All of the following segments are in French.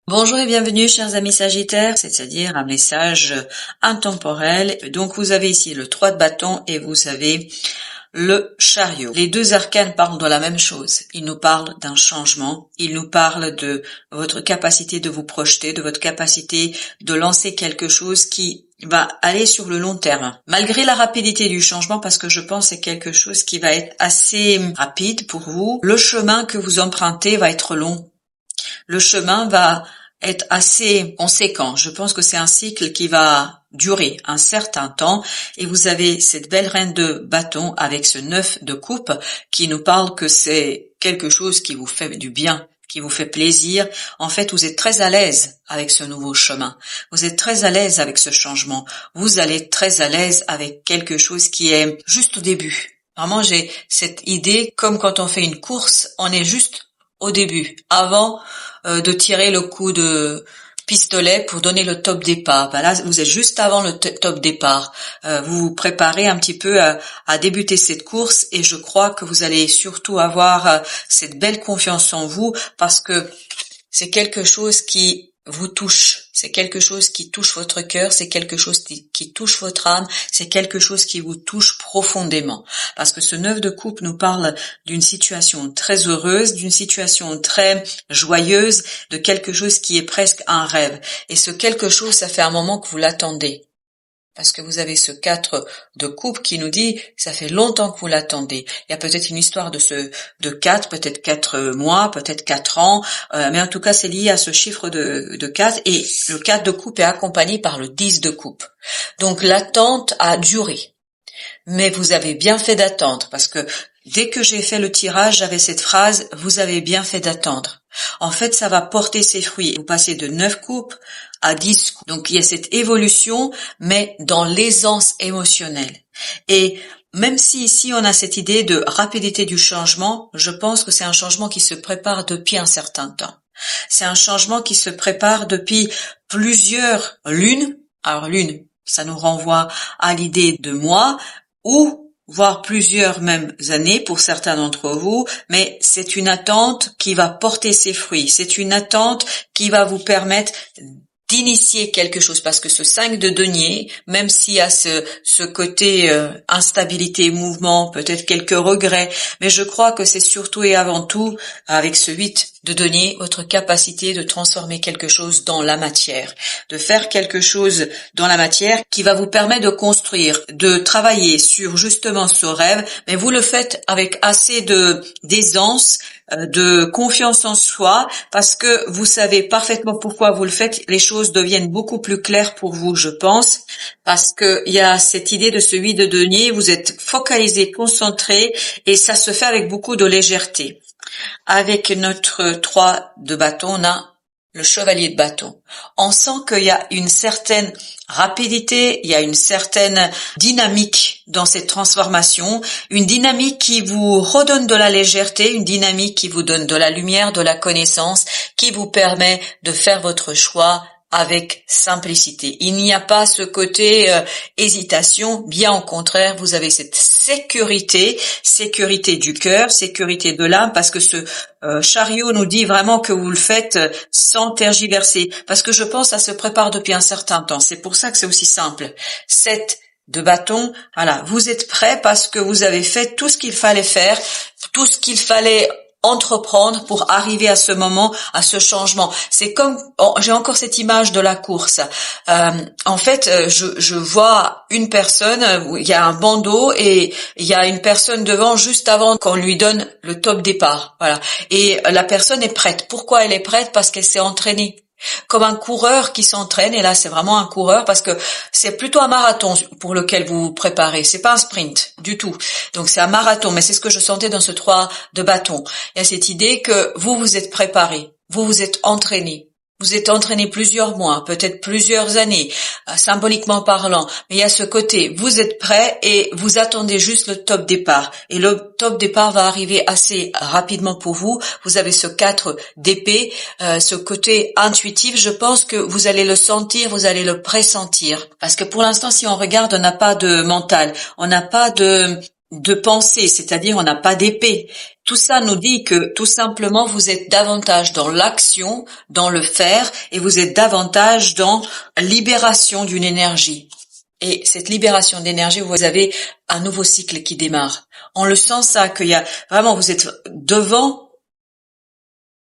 Bonjour et bienvenue chers amis Sagittaires, c'est-à-dire un message intemporel. Donc vous avez ici le 3 de bâton et vous avez le chariot. Les deux arcanes parlent de la même chose. Ils nous parlent d'un changement, ils nous parlent de votre capacité de vous projeter, de votre capacité de lancer quelque chose qui va aller sur le long terme. Malgré la rapidité du changement, parce que je pense que c'est quelque chose qui va être assez rapide pour vous, le chemin que vous empruntez va être long. Le chemin va être assez conséquent. Je pense que c'est un cycle qui va durer un certain temps et vous avez cette belle reine de bâton avec ce 9 de coupe qui nous parle que c'est quelque chose qui vous fait du bien, qui vous fait plaisir. En fait, vous êtes très à l'aise avec ce nouveau chemin. Vous êtes très à l'aise avec ce changement. Vous allez être très à l'aise avec quelque chose qui est juste au début. Vraiment, j'ai cette idée, comme quand on fait une course, on est juste au début, avant de tirer le coup de pistolet pour donner le top départ. Ben là, vous êtes juste avant le top départ. Vous vous préparez un petit peu à débuter cette course et je crois que vous allez surtout avoir cette belle confiance en vous parce que c'est quelque chose qui vous touche. C'est quelque chose qui touche votre cœur, c'est quelque chose qui touche votre âme, c'est quelque chose qui vous touche profondément. Parce que ce 9 de coupe nous parle d'une situation très heureuse, d'une situation très joyeuse, de quelque chose qui est presque un rêve. Et ce quelque chose, ça fait un moment que vous l'attendez. Parce que vous avez ce 4 de coupe qui nous dit, ça fait longtemps que vous l'attendez. Il y a peut-être une histoire de 4, peut-être 4 mois, peut-être 4 ans, mais en tout cas c'est lié à ce chiffre de 4 et le 4 de coupe est accompagné par le 10 de coupe. Donc l'attente a duré. Mais vous avez bien fait d'attendre parce que dès que j'ai fait le tirage, j'avais cette phrase, vous avez bien fait d'attendre. En fait, ça va porter ses fruits. Vous passez de 9 coupes à 10 coupes. Donc, il y a cette évolution, mais dans l'aisance émotionnelle. Et même si ici, on a cette idée de rapidité du changement, je pense que c'est un changement qui se prépare depuis un certain temps. C'est un changement qui se prépare depuis plusieurs lunes. Alors, lune, ça nous renvoie à l'idée de mois ou voire plusieurs mêmes années pour certains d'entre vous, mais c'est une attente qui va porter ses fruits. C'est une attente qui va vous permettre d'initier quelque chose parce que ce 5 de denier, même s'il y a ce côté instabilité, mouvement, peut-être quelques regrets, mais je crois que c'est surtout et avant tout avec ce 8 de denier votre capacité de transformer quelque chose dans la matière, de faire quelque chose dans la matière qui va vous permettre de construire, de travailler sur justement ce rêve, mais vous le faites avec assez d'aisance, de confiance en soi, parce que vous savez parfaitement pourquoi vous le faites. Les choses deviennent beaucoup plus claires pour vous, je pense, parce que il y a cette idée de ce 8 de denier, vous êtes focalisé, concentré, et ça se fait avec beaucoup de légèreté. Avec notre 3 de bâton, on a le chevalier de bâton. On sent qu'il y a une certaine rapidité, il y a une certaine dynamique dans cette transformation, une dynamique qui vous redonne de la légèreté, une dynamique qui vous donne de la lumière, de la connaissance, qui vous permet de faire votre choix avec simplicité. Il n'y a pas ce côté hésitation, bien au contraire, vous avez cette sécurité du cœur, sécurité de l'âme, parce que ce chariot nous dit vraiment que vous le faites sans tergiverser, parce que je pense que ça se prépare depuis un certain temps. C'est pour ça que c'est aussi simple. 7 de bâton, voilà, vous êtes prêts parce que vous avez fait tout ce qu'il fallait faire, tout ce qu'il fallait entreprendre pour arriver à ce moment, à ce changement. C'est comme, j'ai encore cette image de la course. En fait, je vois une personne, où il y a un bandeau et il y a une personne devant juste avant qu'on lui donne le top départ. Voilà. Et la personne est prête. Pourquoi elle est prête? Parce qu'elle s'est entraînée. Comme un coureur qui s'entraîne, et là c'est vraiment un coureur parce que c'est plutôt un marathon pour lequel vous vous préparez, c'est pas un sprint du tout. Donc c'est un marathon, mais c'est ce que je sentais dans ce 3 de bâton. Il y a cette idée que vous vous êtes préparé, vous vous êtes entraîné. Vous êtes entraîné plusieurs mois, peut-être plusieurs années, symboliquement parlant. Mais il y a ce côté, vous êtes prêt et vous attendez juste le top départ. Et le top départ va arriver assez rapidement pour vous. Vous avez ce 4 d'épée, ce côté intuitif. Je pense que vous allez le sentir, vous allez le pressentir. Parce que pour l'instant, si on regarde, on n'a pas de mental, on n'a pas de pensée, c'est-à-dire on n'a pas d'épée. Tout ça nous dit que tout simplement vous êtes davantage dans l'action, dans le faire, et vous êtes davantage dans libération d'une énergie. Et cette libération d'énergie, vous avez un nouveau cycle qui démarre. On le sent ça, qu'il y a vraiment, vous êtes devant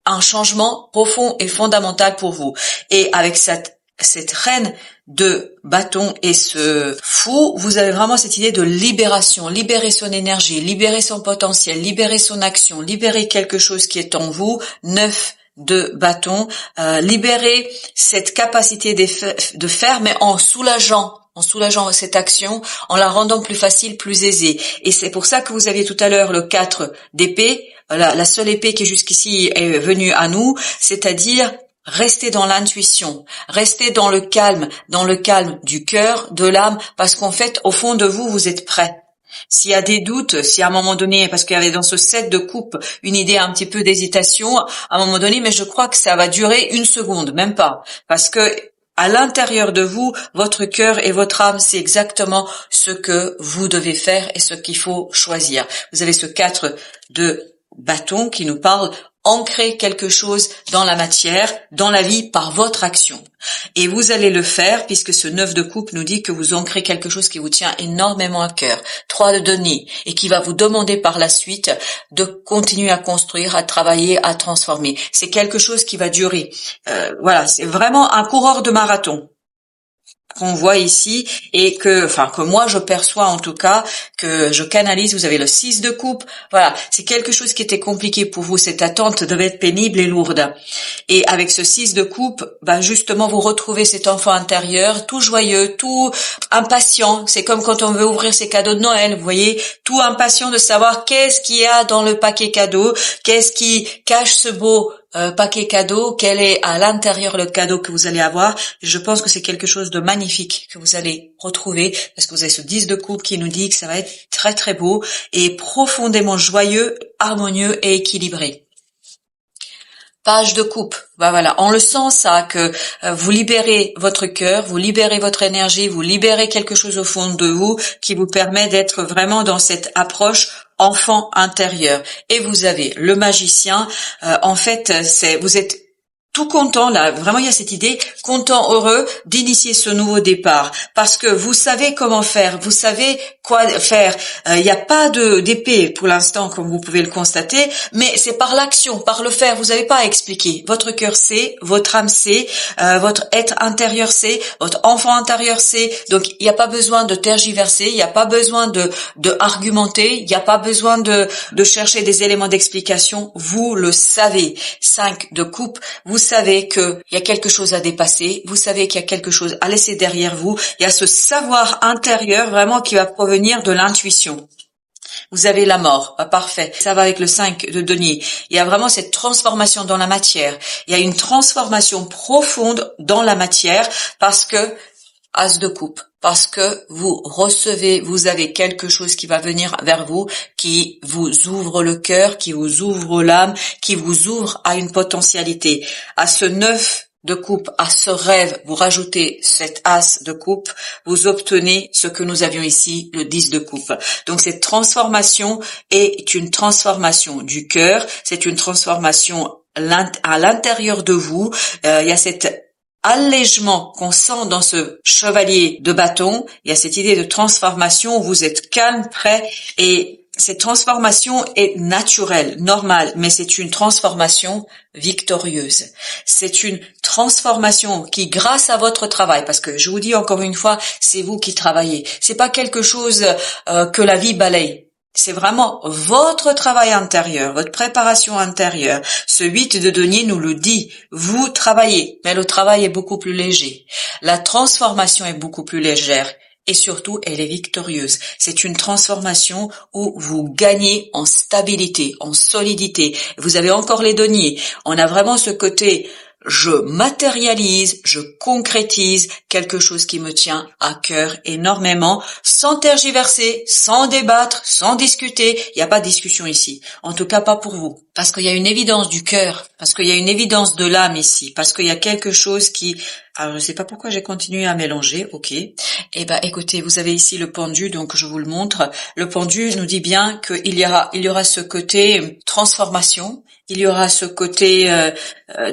un changement profond et fondamental pour vous. Et avec cette reine de bâton et ce fou, vous avez vraiment cette idée de libération, libérer son énergie, libérer son potentiel, libérer son action, libérer quelque chose qui est en vous, 9 de bâton, libérer cette capacité de faire, mais en soulageant cette action, en la rendant plus facile, plus aisée. Et c'est pour ça que vous aviez tout à l'heure le 4 d'épée, la seule épée qui jusqu'ici est venue à nous, c'est-à-dire restez dans l'intuition, restez dans le calme du cœur, de l'âme, parce qu'en fait, au fond de vous, vous êtes prêt. S'il y a des doutes, si à un moment donné, parce qu'il y avait dans ce 7 de coupe une idée un petit peu d'hésitation, à un moment donné, mais je crois que ça va durer 1 seconde, même pas, parce que à l'intérieur de vous, votre cœur et votre âme, c'est exactement ce que vous devez faire et ce qu'il faut choisir. Vous avez ce 4 de bâton qui nous parle ancrer quelque chose dans la matière, dans la vie, par votre action. Et vous allez le faire, puisque ce 9 de coupe nous dit que vous ancrez quelque chose qui vous tient énormément à cœur. 3 de denier, et qui va vous demander par la suite de continuer à construire, à travailler, à transformer. C'est quelque chose qui va durer. Voilà, c'est vraiment un coureur de marathon qu'on voit ici et que moi je perçois en tout cas, que je canalise. Vous avez le 6 de coupe, voilà, c'est quelque chose qui était compliqué pour vous, cette attente devait être pénible et lourde. Et avec ce 6 de coupe, justement vous retrouvez cet enfant intérieur, tout joyeux, tout impatient, c'est comme quand on veut ouvrir ses cadeaux de Noël, vous voyez, tout impatient de savoir qu'est-ce qu'il y a dans le paquet cadeau, qu'est-ce qui cache ce beau paquet cadeau, quel est à l'intérieur le cadeau que vous allez avoir. Je pense que c'est quelque chose de magnifique que vous allez retrouver, parce que vous avez ce 10 de coupe qui nous dit que ça va être très très beau et profondément joyeux, harmonieux et équilibré. Page de coupe, voilà, on le sent ça, que vous libérez votre cœur, vous libérez votre énergie, vous libérez quelque chose au fond de vous qui vous permet d'être vraiment dans cette approche enfant intérieur. Et vous avez le magicien, en fait, vous êtes tout content là, vraiment il y a cette idée, content, heureux d'initier ce nouveau départ, parce que vous savez comment faire, vous savez quoi faire. Il n'y a pas d'épée pour l'instant, comme vous pouvez le constater, mais c'est par l'action, par le faire. Vous n'avez pas à expliquer. Votre cœur sait, votre âme sait, votre être intérieur sait, votre enfant intérieur sait. Donc il n'y a pas besoin de tergiverser, il n'y a pas besoin de argumenter, il n'y a pas besoin de chercher des éléments d'explication. Vous le savez. 5 de coupe, vous savez qu'il y a quelque chose à dépasser, vous savez qu'il y a quelque chose à laisser derrière vous, il y a ce savoir intérieur vraiment qui va provenir de l'intuition. Vous avez la mort, parfait, ça va avec le 5 de denier. Il y a vraiment cette transformation dans la matière, il y a une transformation profonde dans la matière parce que, as de coupe, parce que vous recevez, vous avez quelque chose qui va venir vers vous, qui vous ouvre le cœur, qui vous ouvre l'âme, qui vous ouvre à une potentialité. À ce 9 de coupe, à ce rêve, vous rajoutez cet as de coupe, vous obtenez ce que nous avions ici, le 10 de coupe. Donc cette transformation est une transformation du cœur, c'est une transformation à l'intérieur de vous. Il y a cet allègement qu'on sent dans ce chevalier de bâton, il y a cette idée de transformation où vous êtes calme, prêt, et cette transformation est naturelle, normale, mais c'est une transformation victorieuse. C'est une transformation qui, grâce à votre travail, parce que je vous dis encore une fois, c'est vous qui travaillez, c'est pas quelque chose que la vie balaye. C'est vraiment votre travail intérieur, votre préparation intérieure. Ce 8 de denier nous le dit. Vous travaillez, mais le travail est beaucoup plus léger. La transformation est beaucoup plus légère. Et surtout, elle est victorieuse. C'est une transformation où vous gagnez en stabilité, en solidité. Vous avez encore les deniers. On a vraiment ce côté je matérialise, je concrétise quelque chose qui me tient à cœur énormément, sans tergiverser, sans débattre, sans discuter. Il n'y a pas de discussion ici. En tout cas, pas pour vous. Parce qu'il y a une évidence du cœur, parce qu'il y a une évidence de l'âme ici, parce qu'il y a quelque chose qui... Alors, je ne sais pas pourquoi j'ai continué à mélanger, ok. Eh ben, écoutez, vous avez ici le pendu, donc je vous le montre. Le pendu nous dit bien qu'il y aura ce côté transformation, il y aura ce côté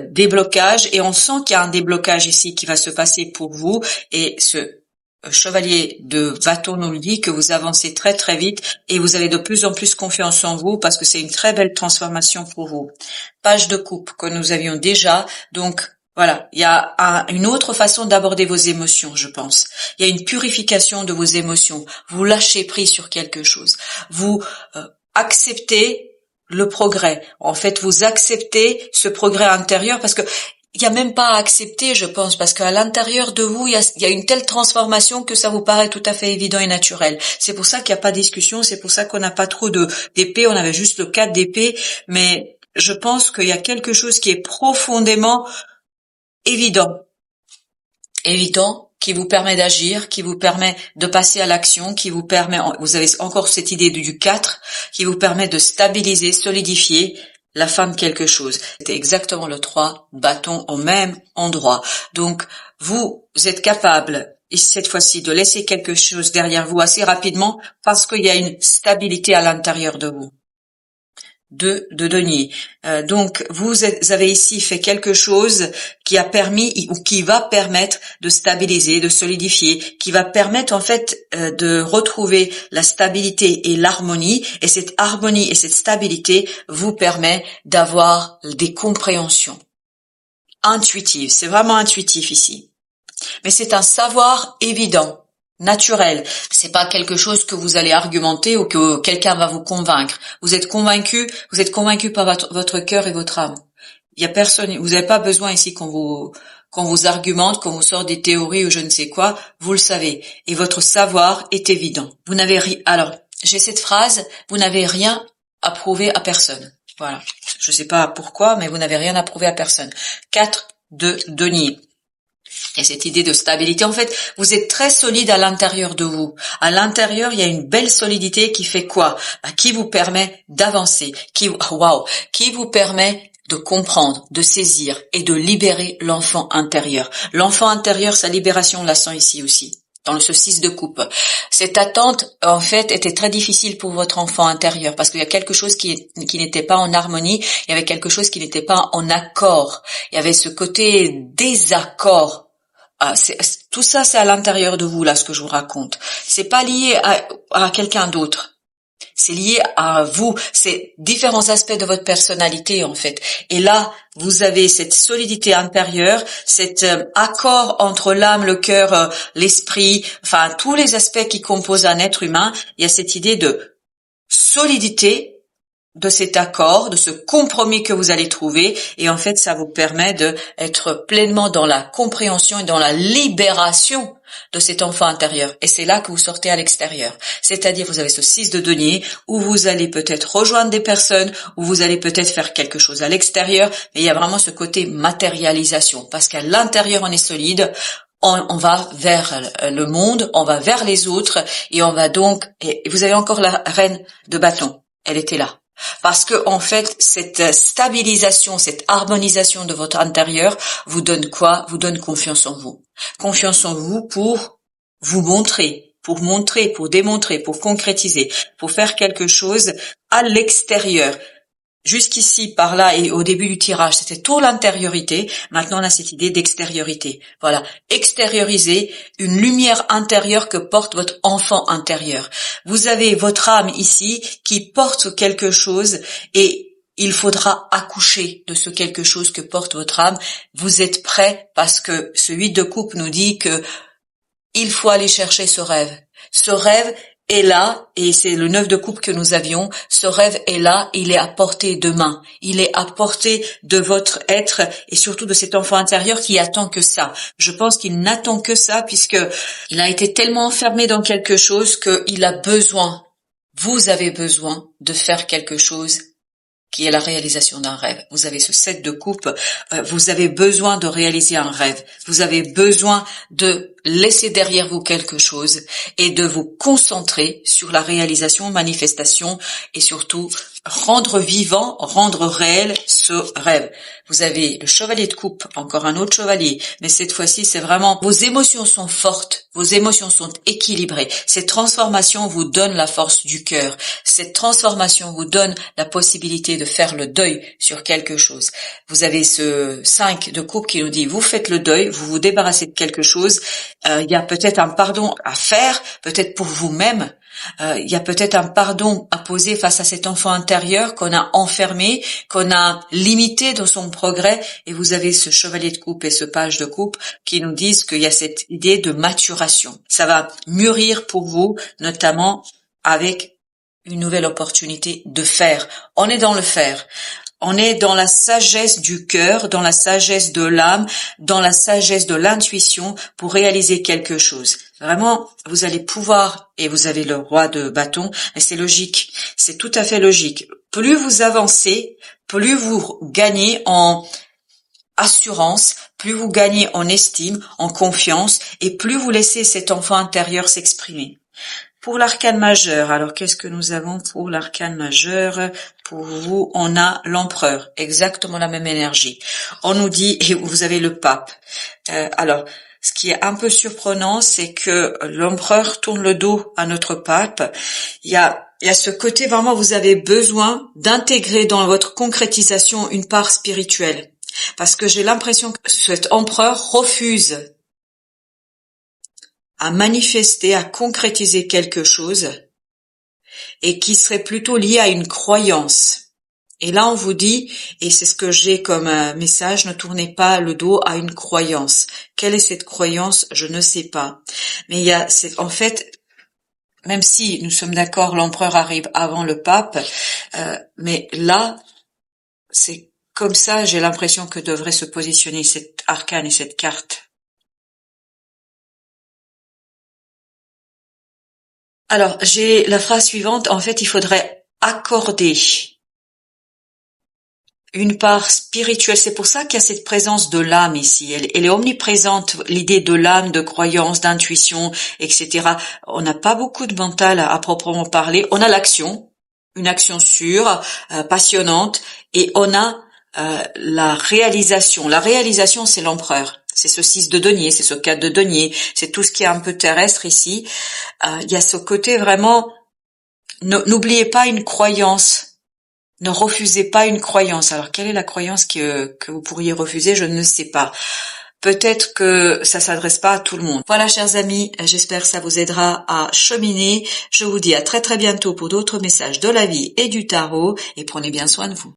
déblocage, et on sent qu'il y a un déblocage ici qui va se passer pour vous, et ce chevalier de bâton nous le dit que vous avancez très très vite et vous avez de plus en plus confiance en vous parce que c'est une très belle transformation pour vous. Page de coupe que nous avions déjà, donc voilà, il y a une autre façon d'aborder vos émotions, je pense. Il y a une purification de vos émotions. Vous lâchez prise sur quelque chose. Vous acceptez le progrès. En fait, vous acceptez ce progrès intérieur parce que il n'y a même pas à accepter, je pense, parce qu'à l'intérieur de vous, il y a une telle transformation que ça vous paraît tout à fait évident et naturel. C'est pour ça qu'il n'y a pas de discussion, c'est pour ça qu'on n'a pas trop d'épée, on avait juste le 4 d'épée, mais je pense qu'il y a quelque chose qui est profondément évident, qui vous permet d'agir, qui vous permet de passer à l'action, qui vous permet, vous avez encore cette idée du 4, qui vous permet de stabiliser, solidifier la femme quelque chose. C'était exactement le 3, bâton au même endroit. Donc, vous êtes capable, cette fois-ci, de laisser quelque chose derrière vous assez rapidement parce qu'il y a une stabilité à l'intérieur de vous. De denier. Donc, vous avez ici fait quelque chose qui a permis ou qui va permettre de stabiliser, de solidifier, qui va permettre en fait de retrouver la stabilité et l'harmonie. Et cette harmonie et cette stabilité vous permet d'avoir des compréhensions intuitives. C'est vraiment intuitif ici. Mais c'est un savoir évident. Naturel. C'est pas quelque chose que vous allez argumenter ou que quelqu'un va vous convaincre. Vous êtes convaincu par votre cœur et votre âme. Il y a personne, vous n'avez pas besoin ici qu'on vous argumente, qu'on vous sorte des théories ou je ne sais quoi, vous le savez. Et votre savoir est évident. Vous n'avez rien, alors, j'ai cette phrase, vous n'avez rien à prouver à personne. Voilà. Je sais pas pourquoi, mais vous n'avez rien à prouver à personne. 4 de denier. Et cette idée de stabilité, en fait, vous êtes très solide à l'intérieur de vous. À l'intérieur, il y a une belle solidité qui fait quoi? Qui vous permet d'avancer, qui vous permet de comprendre, de saisir et de libérer l'enfant intérieur. L'enfant intérieur, sa libération, on la sent ici aussi, dans ce 6 de coupe. Cette attente, en fait, était très difficile pour votre enfant intérieur parce qu'il y a quelque chose qui n'était pas en harmonie, il y avait quelque chose qui n'était pas en accord. Il y avait ce côté désaccord. Tout ça, c'est à l'intérieur de vous, là, ce que je vous raconte. C'est pas lié à quelqu'un d'autre. C'est lié à vous. C'est différents aspects de votre personnalité, en fait. Et là, vous avez cette solidité intérieure, cet accord entre l'âme, le cœur, l'esprit, enfin, tous les aspects qui composent un être humain. Il y a cette idée de solidité, de cet accord, de ce compromis que vous allez trouver, et en fait ça vous permet de être pleinement dans la compréhension et dans la libération de cet enfant intérieur, et c'est là que vous sortez à l'extérieur, c'est-à-dire vous avez ce 6 de denier où vous allez peut-être rejoindre des personnes, où vous allez peut-être faire quelque chose à l'extérieur, mais il y a vraiment ce côté matérialisation, parce qu'à l'intérieur on est solide, on va vers le monde, on va vers les autres, et on va donc, et vous avez encore la reine de bâton, elle était là. Parce que, en fait, cette stabilisation, cette harmonisation de votre intérieur vous donne quoi? Vous donne confiance en vous. Confiance en vous pour vous montrer, pour démontrer, pour concrétiser, pour faire quelque chose à l'extérieur. Jusqu'ici, par là, et au début du tirage, c'était tout l'intériorité. Maintenant, on a cette idée d'extériorité. Voilà. Extérioriser une lumière intérieure que porte votre enfant intérieur. Vous avez votre âme ici qui porte quelque chose et il faudra accoucher de ce quelque chose que porte votre âme. Vous êtes prêts parce que ce 8 de coupe nous dit que il faut aller chercher ce rêve. Ce rêve est là, et c'est le 9 de coupe que nous avions, ce rêve est là, il est à portée de main, il est à portée de votre être, et surtout de cet enfant intérieur qui attend que ça. Je pense qu'il n'attend que ça, puisque il a été tellement enfermé dans quelque chose qu'il a besoin, vous avez besoin de faire quelque chose qui est la réalisation d'un rêve. Vous avez ce 7 de coupe, vous avez besoin de réaliser un rêve, vous avez besoin de laisser derrière vous quelque chose et de vous concentrer sur la réalisation, manifestation et surtout rendre vivant, rendre réel ce rêve. Vous avez le chevalier de coupe, encore un autre chevalier, mais cette fois-ci c'est vraiment, vos émotions sont fortes, vos émotions sont équilibrées. Cette transformation vous donne la force du cœur. Cette transformation vous donne la possibilité de faire le deuil sur quelque chose. Vous avez ce 5 de coupe qui nous dit, vous faites le deuil, vous vous débarrassez de quelque chose. Il y a peut-être un pardon à faire, peut-être pour vous-même. Il y a peut-être un pardon à poser face à cet enfant intérieur qu'on a enfermé, qu'on a limité dans son progrès, et vous avez ce chevalier de coupe et ce page de coupe qui nous disent qu'il y a cette idée de maturation. Ça va mûrir pour vous, notamment avec une nouvelle opportunité de faire. On est dans le faire. On est dans la sagesse du cœur, dans la sagesse de l'âme, dans la sagesse de l'intuition pour réaliser quelque chose. Vraiment, vous allez pouvoir, et vous avez le roi de bâton, mais c'est logique, c'est tout à fait logique. Plus vous avancez, plus vous gagnez en assurance, plus vous gagnez en estime, en confiance, et plus vous laissez cet enfant intérieur s'exprimer. Pour l'arcane majeur, alors qu'est-ce que nous avons pour l'arcane majeur? Pour vous, on a l'empereur, exactement la même énergie. On nous dit, et vous avez le pape. Alors, ce qui est un peu surprenant, c'est que l'empereur tourne le dos à notre pape. Il y a ce côté, vraiment, vous avez besoin d'intégrer dans votre concrétisation une part spirituelle. Parce que j'ai l'impression que cet empereur refuse à manifester, à concrétiser quelque chose et qui serait plutôt lié à une croyance. Et là, on vous dit, et c'est ce que j'ai comme message, ne tournez pas le dos à une croyance. Quelle est cette croyance? Je ne sais pas. Mais en fait, même si nous sommes d'accord, l'empereur arrive avant le pape, mais là, c'est comme ça, j'ai l'impression que devrait se positionner cet arcane et cette carte. Alors, j'ai la phrase suivante. En fait, il faudrait accorder une part spirituelle. C'est pour ça qu'il y a cette présence de l'âme ici. Elle est omniprésente, l'idée de l'âme, de croyance, d'intuition, etc. On n'a pas beaucoup de mental à proprement parler. On a l'action, une action sûre, passionnante, et on a la réalisation. La réalisation, c'est l'empereur. C'est ce 6 de denier, c'est ce 4 de denier, c'est tout ce qui est un peu terrestre ici. Il y a ce côté vraiment, n'oubliez pas une croyance, ne refusez pas une croyance. Alors quelle est la croyance que vous pourriez refuser? Je ne sais pas. Peut-être que ça s'adresse pas à tout le monde. Voilà, chers amis, j'espère que ça vous aidera à cheminer. Je vous dis à très très bientôt pour d'autres messages de la vie et du tarot, et prenez bien soin de vous.